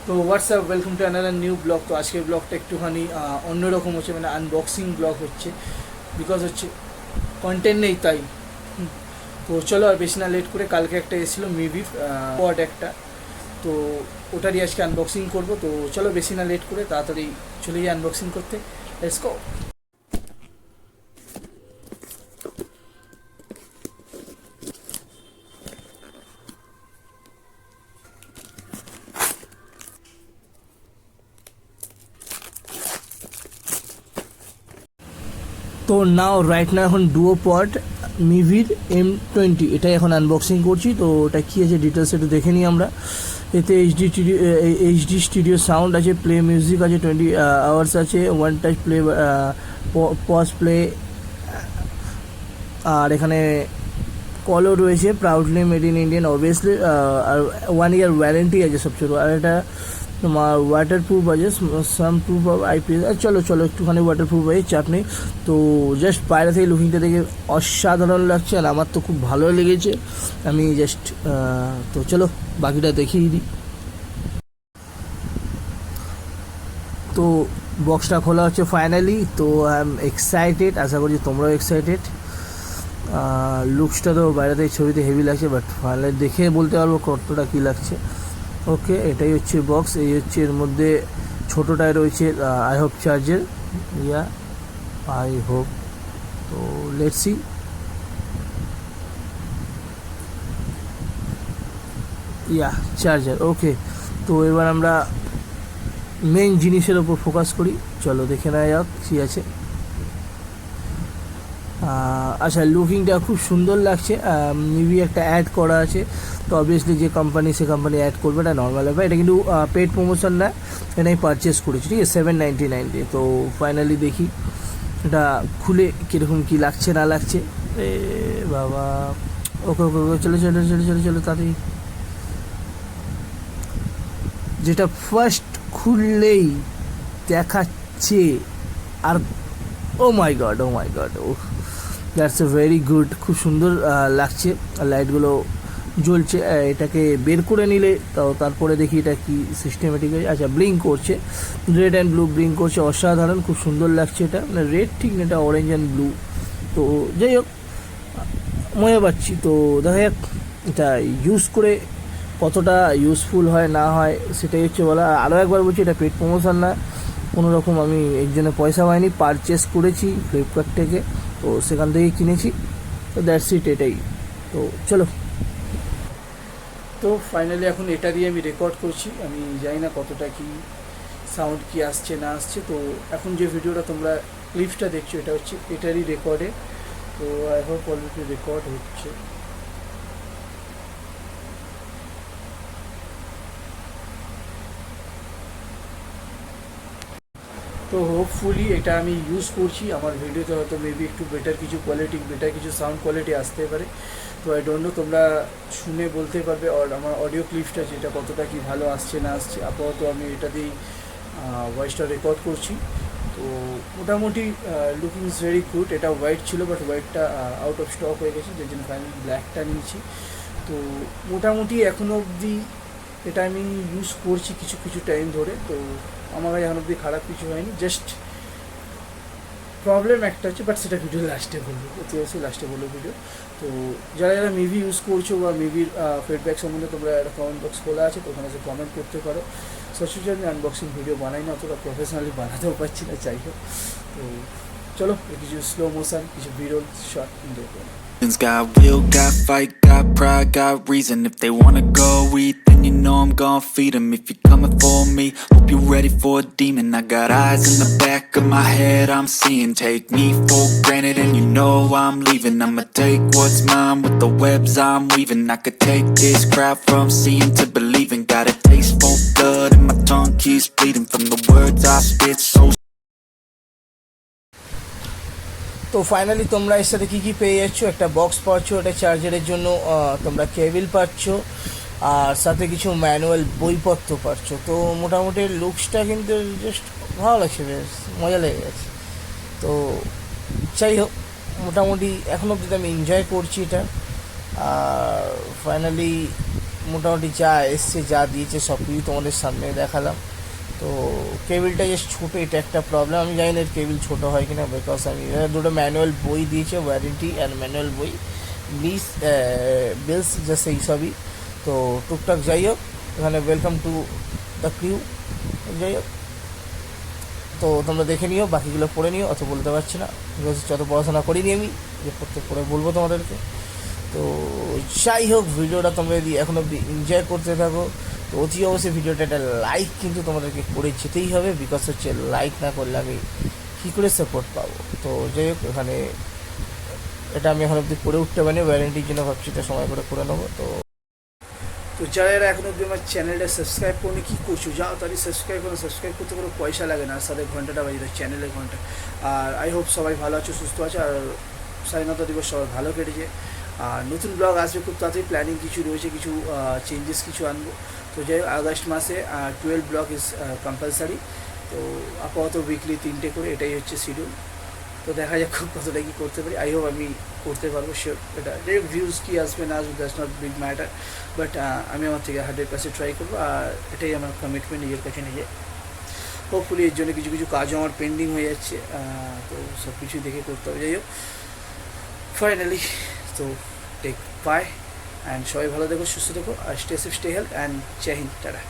তো WhatsApp welcome to another new blog. তো আজকের ব্লগটা একটুখানি অন্যরকম হচ্ছে, মানে আনবক্সিং ব্লগ হচ্ছে, বিকজ হচ্ছে কন্টেন্ট নেই তাই। তো চলো আর বেশি না লেট করে, কালকে একটা এসেছিলো মিভি পড একটা, তো ওটারই আজকে আনবক্সিং করব। তো চলো বেশি না লেট করে তাড়াতাড়ি চলে যাই আনবক্সিং করতে, লেটস গো। তো নাও রাইট না এখন ডুও পড মিভির M20 এটাই এখন আনবক্সিং করছি। তো ওটা কী আছে ডিটেলস একটু দেখে নিই আমরা। এতে এইচডি স্টুডিও সাউন্ড আছে, প্লে মিউজিক আছে, 20 আওয়ার্স আছে, one touch play, pause play, আর এখানে কলও রয়েছে, proudly made in Indian obviously, আর 1 ইয়ার ওয়ারেন্টি আছে সবচেয়ে। আর এটা তোমার ওয়াটার প্রুফ আছে, সাম প্রুফ অফ আইপিএস। আর চলো একটুখানি ওয়াটার প্রুফ আছে, চাপ নেই। তো জাস্ট বাইরে থেকে লুকিংটা দেখে অসাধারণ লাগছে, আর আমার তো খুব ভালো লেগেছে। আমি জাস্ট তো চলো বাকিটা দেখিয়ে দিই। তো বক্সটা খোলা হচ্ছে ফাইনালি। তো আই এম এক্সাইটেড, আশা করছি তোমরাও এক্সাইটেড। লুকসটা তো বাইরে থেকে ছবিতে হেভি লাগছে, বাট ফাইনালি দেখে বলতে পারবো কতটা কী লাগছে। ওকে, এটাই হচ্ছে বক্স। এই হচ্ছে এর মধ্যে ছোটোটায় রয়েছে I hope charger, yeah I hope. তো লেটস সি। ইয়া চার্জার, ওকে। তো এবার আমরা মেইন জিনিসের ওপর ফোকাস করি, চলো দেখে নেওয়া যাক কী আছে। আচ্ছা, লুকিংটা খুব সুন্দর লাগছে। মিভি একটা অ্যাড করা আছে, তো অবভিয়াসলি যে কোম্পানি সে কোম্পানি অ্যাড করবে, এটা নর্মাল ব্যাপার। এটা কিন্তু পেড প্রমোশন না, এটা আমি পারচেস করেছি, ঠিক আছে, 799 তো ফাইনালি দেখি এটা খুলে কীরকম কী লাগছে না লাগছে। এ বাবা, ওকে ওকে ওকে, চলো তাড়াতাড়ি। যেটা ফার্স্ট খুললেই দেখাচ্ছে, আর oh my god oh that's a very good, খুব সুন্দর লাগছে। লাইটগুলো জ্বলছে, এটাকে বের করে নিলে তারপরে দেখি এটা কি সিস্টেমেটিক আছে। আচ্ছা, ব্লিঙ্ক করছে, রেড অ্যান্ড ব্লু ব্লিঙ্ক করছে, অসাধারণ, খুব সুন্দর লাগছে। এটা মানে রেড ঠিক না, এটা অরেঞ্জ অ্যান্ড ব্লু। তো যাই হোক, মজা পাচ্ছি। তো দেখা যাক এটা ইউজ করে কতটা ইউজফুল হয় না হয়, সেটাই হচ্ছে বলা। আরও একবার বলছি, এটা পেড প্রমোশন না, কোনো রকম আমি এর জন্য পয়সা পাইনি, পারচেস করেছি ফ্লিপকার্ট থেকে, তো সেখান থেকেই কিনেছি। তো দ্যাটস ইট, এটাই। তো চলো, তো ফাইনালি এখন এটা দিয়ে আমি রেকর্ড করছি। আমি জানি না কতটা কি সাউন্ড কি আসছে না আসছে। তো এখন যে ভিডিওটা তোমরা ক্লিপসটা দেখছো, এটা হচ্ছে এটারই রেকর্ডে। তো আই হোপ অলরেডি রেকর্ড হচ্ছে। তো হোপফুলি এটা আমি ইউজ করছি, আমার ভিডিওতে হয়তো মেবি একটু বেটার কিছু সাউন্ড কোয়ালিটি আসতে পারে। তো আই ডোন্ট নো, তোমরা শুনে বলতে পারবে। আর আমার অডিও ক্লিপসটা যেটা কতটা কি ভালো আসছে না আসছে। আপাতত আমি এটা দিয়েই ভয়েসটা রেকর্ড করছি। তো মোটামুটি লুকিং ইজ ভেরি গুড। এটা হোয়াইট ছিল, বাট হোয়াইটটা আউট অফ স্টক হয়ে গেছে, যার জন্য ফাইনালি ব্ল্যাকটা নিয়েছি। তো মোটামুটি এখনও অবধি এটা আমি ইউজ করছি কিছু টাইম ধরে। তো আমার কাছে এখন অব্দি খারাপ কিছু হয়নি, জাস্ট প্রবলেম একটা হচ্ছে, বাট সেটা ভিডিও লাস্টে বলবো, অতি লাস্টে বলবো ভিডিও। তো যারা মিভি ইউজ করছো বা মিভির ফিডব্যাক সম্বন্ধে, তোমরা একটা কমেন্ট বক্স খোলা আছে, তো ওখানে এসে কমেন্ট করতে পারো। সচরাচর আমি আনবক্সিং ভিডিও বানাই না, অতটা প্রফেশনালি বানাতেও পারছি না, যাই হোক। তো চলো কিছু স্লো মোশন, কিছু বিরল শট এনজয় করো। Got will, got fight, got pride, got reason. If they wanna go eat, then you know I'm gon' feed them. If you're coming for me, hope you're ready for a demon. I got eyes in the back of my head, I'm seeing. Take me for granted and you know I'm leaving. I'ma take what's mine with the webs I'm weaving. I could take this crowd from seeing to believing. Got a taste for blood and my tongue keeps bleeding from the words I spit, so তো finally তোমরা এর সাথে কী কী পেয়ে যাচ্ছ, একটা box পাচ্ছ, এটা চার্জারের জন্য তোমরা কেবিল পাচ্ছ, আর সাথে কিছু ম্যানুয়াল বইপত্র পাচ্ছ। তো মোটামুটি লুকসটা কিন্তু জাস্ট ভালো লাগছে, বেশ মজা লেগে গেছে। তো যাই হোক, মোটামুটি এখন অবধি আমি এনজয় করছি এটা। আর ফাইনালি মোটামুটি যা এসছে যা দিয়েছে সব কিছু তোমাদের সামনে দেখালাম। তো কেবিলটা জাস্ট ছোটো, এটা একটা প্রবলেম। আমি জানি না এর কেবিল ছোটো হয় কিনা, বিকজ আমি দুটো ম্যানুয়াল বই দিয়েছে, ওয়ারেন্টি অ্যান্ড ম্যানুয়াল বই, লিস্ট বিলস জাস্ট এই সবই। তো টুকটাক যাই হোক, এখানে ওয়েলকাম টু দ্য ক্রিউ, যাই হোক। তো তোমরা দেখে নিও, বাকিগুলো পড়ে নিও, অত বলতে পারছি না বিকজ যত পড়াশোনা করিনি আমি, যে পড়তে পড়ে বলবো তোমাদেরকে। তো যাই হোক, ভিডিওটা তোমরা যদি এখন অবধি এনজয় করতে থাকো তো অতি অবশ্যই ভিডিওটা একটা লাইক কিন্তু তোমাদেরকে করে যেতেই হবে, বিকজ হচ্ছে লাইক না করলে আমি কী করে সাপোর্ট পাবো। তো যাই হোক, এখানে এটা আমি এখন অবধি করে উঠতে পারিনি, ওয়ারেন্টির জন্য ভাবছি এটা সময় করে নেবো। তো যারা এরা এখন অবধি আমার চ্যানেলটা সাবস্ক্রাইব করুন, কী করছো, যাও তাহলে সাবস্ক্রাইব করো। সাবস্ক্রাইব করতে কোনো পয়সা লাগে না, আর সাথে ঘন্টাটা বাজিয়ে দাও, চ্যানেলের ঘন্টা। আর আই হোপ সবাই ভালো আছো, সুস্থ আছো, আর স্বাধীনতা দিবস সবাই ভালো কেটেছে। আর নতুন ব্লগ আসবে খুব তাড়াতাড়ি, প্ল্যানিং কিছু রয়েছে, কিছু চেঞ্জেস কিছু আনবো। তো যাই হোক, আগস্ট মাসে 12 ব্লগ ইজ কম্পালসারি। তো আপাতত উইকলি 3টে করে, এটাই হচ্ছে শিডিউল। তো দেখা যাক কতটা কী করতে পারি, আই হোপ আমি করতে পারবো শিওর। এটা যাই হোক, ভিউজ কী আসবে না আসবে that's not big matter, but আমি আমার থেকে 100% ট্রাই করবো। আর এটাই আমার কমিটমেন্ট নিজের কাছে নিজে। হোপফুলি এর জন্য কিছু কিছু কাজও আমার পেন্ডিং হয়ে যাচ্ছে, তো সব কিছু দেখে করতে হবে। যাই হোক, ফাইনালি তো টেক বাই, অ্যান্ড সবাই ভালো দেখো, সুস্থ দেখো, আর stay safe, stay health, and Jai Hind, tata.